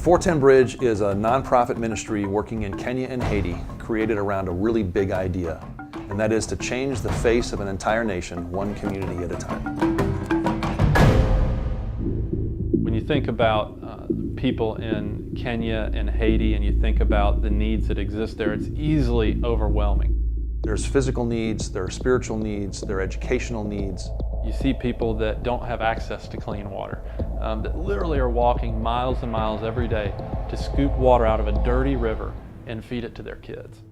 410 Bridge is a nonprofit ministry working in Kenya and Haiti, created around a really big idea, and that is to change the face of an entire nation, one community at a time. When you think about people in Kenya and Haiti and you think about the needs that exist there, it's easily overwhelming. There's physical needs, there are spiritual needs, there are educational needs. You see people that don't have access to clean water, that literally are walking miles and miles every day to scoop water out of a dirty river and feed it to their kids.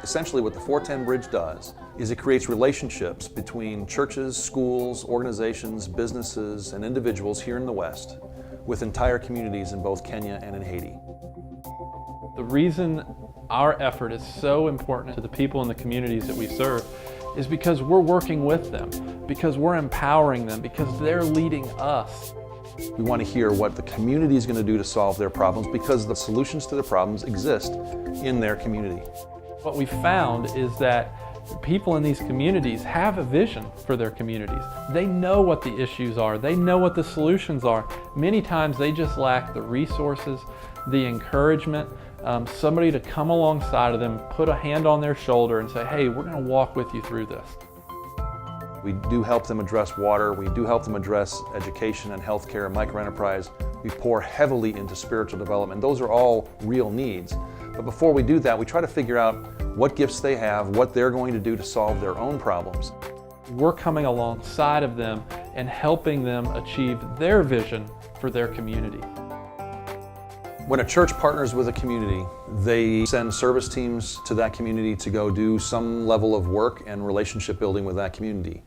Essentially what the 410 Bridge does is it creates relationships between churches, schools, organizations, businesses, and individuals here in the West with entire communities in both Kenya and in Haiti. The reason our effort is so important to the people in the communities that we serve is because we're working with them, because we're empowering them, because they're leading us. We want to hear what the community is going to do to solve their problems, because the solutions to the problems exist in their community. What we found is that people in these communities have a vision for their communities. They know what the issues are. They know what the solutions are. Many times they just lack the resources, the encouragement, somebody to come alongside of them, put a hand on their shoulder and say, hey, we're going to walk with you through this. We do help them address water. We do help them address education and healthcare and microenterprise. We pour heavily into spiritual development. Those are all real needs. But before we do that, we try to figure out what gifts they have, what they're going to do to solve their own problems. We're coming alongside of them and helping them achieve their vision for their community. When a church partners with a community, they send service teams to that community to go do some level of work and relationship building with that community.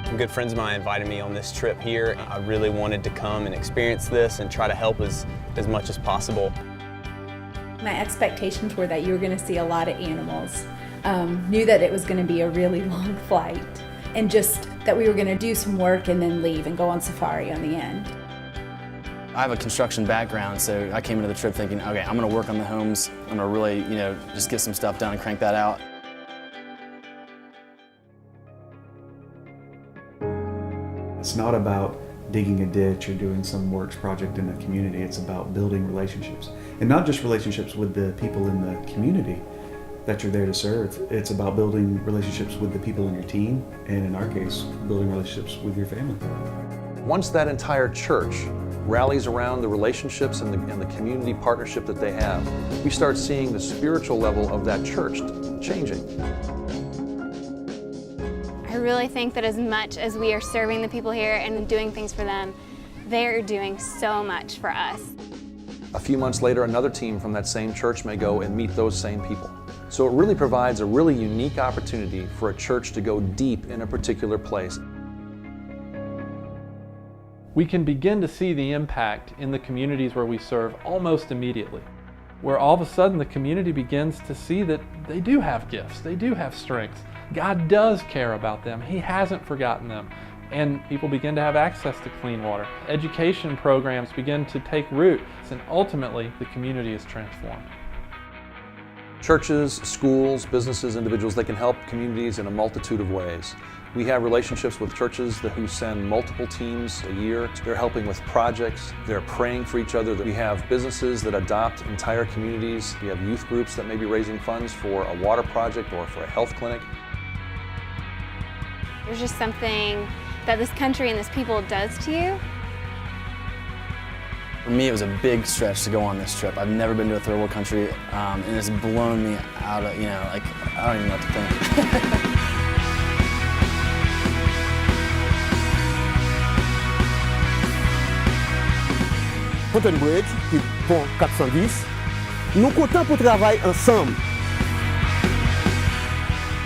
Some good friends of mine invited me on this trip here. I really wanted to come and experience this and try to help as much as possible. My expectations were that you were going to see a lot of animals. Knew that it was going to be a really long flight, and just that we were going to do some work and then leave and go on safari on the end. I have a construction background, so I came into the trip thinking, okay, I'm going to work on the homes. I'm going to really, just get some stuff done and crank that out. It's not about digging a ditch or doing some works project in a community. It's about building relationships, and not just relationships with the people in the community that you're there to serve. It's about building relationships with the people in your team, and in our case, building relationships with your family. Once that entire church rallies around the relationships and the community partnership that they have, we start seeing the spiritual level of that church changing. I really think that as much as we are serving the people here and doing things for them, they're doing so much for us. A few months later, another team from that same church may go and meet those same people. So it really provides a really unique opportunity for a church to go deep in a particular place. We can begin to see the impact in the communities where we serve almost immediately, where all of a sudden the community begins to see that they do have gifts, they do have strengths. God does care about them. He hasn't forgotten them. And people begin to have access to clean water. Education programs begin to take root, and ultimately the community is transformed. Churches, schools, businesses, individuals, they can help communities in a multitude of ways. We have relationships with churches who send multiple teams a year. They're helping with projects. They're praying for each other. We have businesses that adopt entire communities. We have youth groups that may be raising funds for a water project or for a health clinic. There's just something that this country and this people does to you. For me, it was a big stretch to go on this trip. I've never been to a third world country, and it's blown me out of, I don't even know what to think. 410 Bridge, puis pont 410, nous comptons pour travailler ensemble.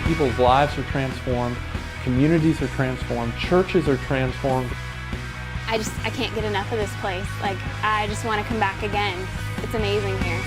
People's lives are transformed, communities are transformed, churches are transformed. I can't get enough of this place. I just want to come back again. It's amazing here.